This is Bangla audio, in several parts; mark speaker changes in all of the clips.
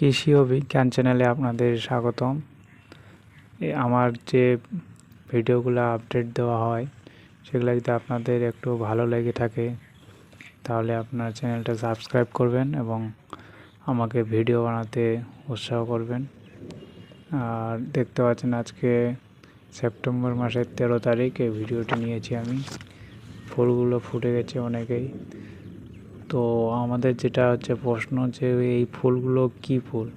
Speaker 1: কৃষি ও বিজ্ঞান চ্যানেলে আপনাদের স্বাগতম। আমার যে ভিডিওগুলো আপডেট দেওয়া হয় সেগুলো যদি আপনাদের একটু ভালো লেগে থাকে তাহলে আপনার চ্যানেলটা সাবস্ক্রাইব করবেন এবং আমাকে ভিডিও বানাতে উৎসাহ করবেন। আর দেখতে পাচ্ছেন আজকে সেপ্টেম্বর মাসের 13 তারিখ এই ভিডিওটি নিয়েছি আমি। ফুলগুলো ফুটে গেছে অনেকেই। তো আমাদের যেটা হচ্ছে প্রশ্ন যে এই ফুলগুলো কি ফুল।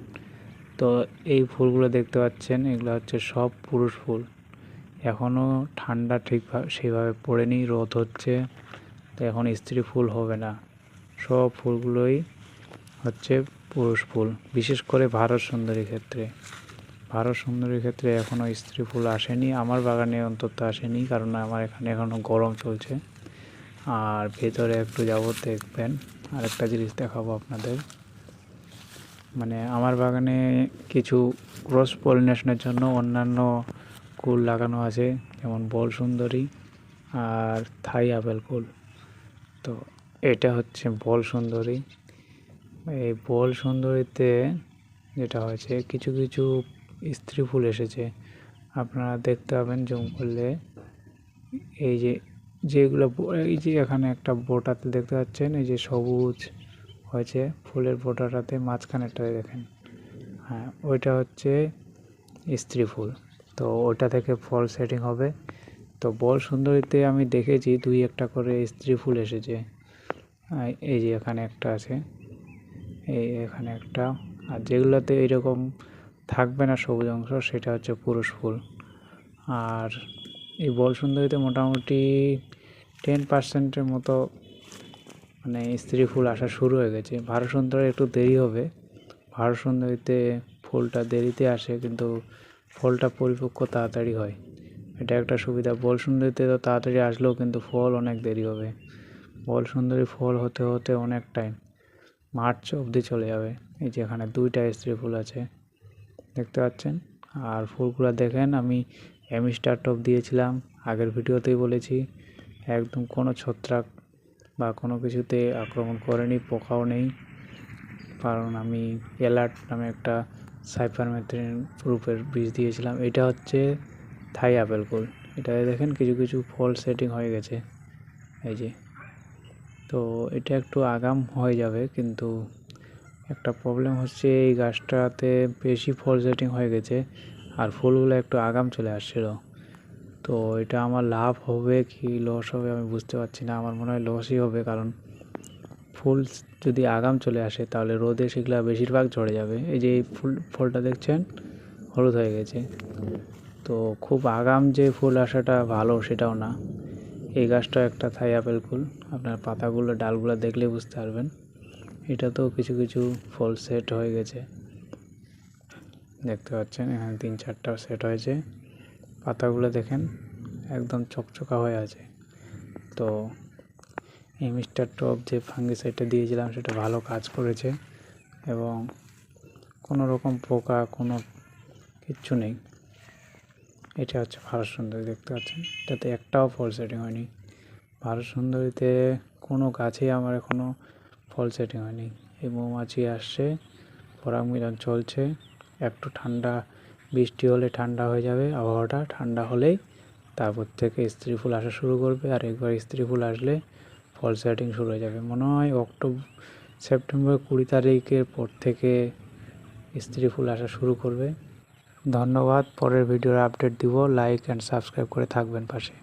Speaker 1: তো এই ফুলগুলো দেখতে পাচ্ছেন এগুলো হচ্ছে সব পুরুষ ফুল। এখনও ঠান্ডা ঠিকভাবে সেইভাবে পড়েনি, রোদ হচ্ছে, তো এখন স্ত্রী ফুল হবে না। সব ফুলগুলোই হচ্ছে পুরুষ ফুল। বিশেষ করে ভারত সুন্দরীর ক্ষেত্রে এখনও স্ত্রী ফুল আসেনি, আমার বাগানে অন্তত আসেনি, কারণ আমার এখানে এখনও গরম চলছে। আর ভেতরে একটু যাবো, দেখবেন আরেকটা জিনিস দেখাবো আপনাদের। মানে আমার বাগানে কিছু ক্রস পলিনেশনের জন্য অন্যান্য কুল লাগানো আছে, যেমন বল সুন্দরী আর থাই আপেল কুল। তো এটা হচ্ছে বল সুন্দরী। এই বল সুন্দরীতে যেটা হয়েছে কিছু কিছু স্ত্রী ফুল এসেছে, আপনারা দেখতে পাবেন জুম করলে। এই যেগুলো এই যে এখানে একটা বোটাতে দেখতে পাচ্ছেন, এই যে সবুজ হয়েছে ফুলের বোটাটাতে মাঝখানেরটাতে দেখেন, হ্যাঁ ওইটা হচ্ছে স্ত্রী ফুল। তো ওটা থেকে ফল সেটিং হবে। তো বল সুন্দরীতে আমি দেখেছি 2-1টা করে স্ত্রী ফুল এসেছে। এই যে এখানে একটা আছে, এখানে একটা। আর যেগুলোতে এইরকম থাকবে না সবুজ অংশ, সেটা হচ্ছে পুরুষ ফুল। আর এই বল সুন্দরীতে মোটামুটি 10%-এর মতো মানে স্ত্রী ফুল আসা শুরু হয়ে গেছে। ভারত সুন্দরী একটু দেরি হবে। ভারত সুন্দরীতে ফুলটা দেরিতে আসে, কিন্তু ফলটা পরিপক্ক তাড়াতাড়ি হয়, এটা একটা সুবিধা। বল সুন্দরীতে তো তাড়াতাড়ি আসলেও কিন্তু ফল অনেক দেরি হবে। বল সুন্দরী ফল হতে হতে অনেক টাইম, মার্চ অবধি চলে যাবে। এই যে এখানে 2টা স্ত্রী ফুল আছে দেখতে পাচ্ছেন। আর ফুলগুলো দেখেন, আমি অ্যামিস্টার টপ দিয়েছিলাম, আগের ভিডিওতেই বলেছি। একদম কোনো ছত্রাক বা কোনো কিছুতে আক্রমণ করেনি, পোকাও নেই, কারণ আমি অ্যালার্ট নামে একটা সাইপারমেথ্রিন গ্রুপের বীজ দিয়েছিলাম। এটা হচ্ছে থাই আপেল কুল। এটাতে দেখেন কিছু কিছু ফল সেটিং হয়ে গেছে, এই যে। তো এটা একটু আগাম হয়ে যাবে, কিন্তু একটা প্রবলেম হচ্ছে এই গাছটাতে বেশি ফল সেটিং হয়ে গেছে আর ফুলগুলো একটু আগাম চলে আসছিল। তো এটা আমার লাভ হবে কি লস হবে আমি বুঝতে পারছি না। আমার মনে হয় লসই হবে, কারণ ফুল যদি আগাম চলে আসে তাহলে রোদে সেগুলো বেশিরভাগ ঝরে যাবে। এই যে এই ফলটা দেখছেন হলুদ হয়ে গেছে। তো খুব আগাম যে ফুল আসাটা ভালো সেটাও না। এই গাছটা একটা থাই আপেল কুল, আপনার পাতাগুলো ডালগুলো দেখলে বুঝতে পারবেন। এটা তো কিছু কিছু ফল সেট হয়ে গেছে দেখতে পাচ্ছেন, এখানে 3-4টা সেট হয়েছে। পাতাগুলো দেখেন একদম চকচকা হয়ে আছে। তো এই মিস্টার টপ যে ফাঙ্গিসাইডটা দিয়েছিলাম সেটা ভালো কাজ করেছে এবং কোনো রকম পোকা কোনো কিচ্ছু নেই। এটা হচ্ছে ভারত সুন্দরী, দেখতে পাচ্ছেন এটাতে একটাও ফল সেটিং হয়নি। ভারত সুন্দরীতে কোনো গাছেই আমার এখনও ফল সেটিং হয়নি। এই মৌমাছি আসছে, পরাগ মিলন চলছে। একটু ঠান্ডা বৃষ্টি হলে ঠান্ডা হয়ে যাবে, আবহাওয়াটা ঠান্ডা হলেই তারপর থেকে স্ত্রী ফুল আসা শুরু করবে। আর একবার স্ত্রী ফুল আসলে ফল সেটিং শুরু হয়ে যাবে। মনে হয় সেপ্টেম্বর 20 তারিখের পর থেকে স্ত্রী ফুল আসা শুরু করবে। ধন্যবাদ। পরের ভিডিওর আপডেট দিব। লাইক অ্যান্ড সাবস্ক্রাইব করে থাকবেন পাশে।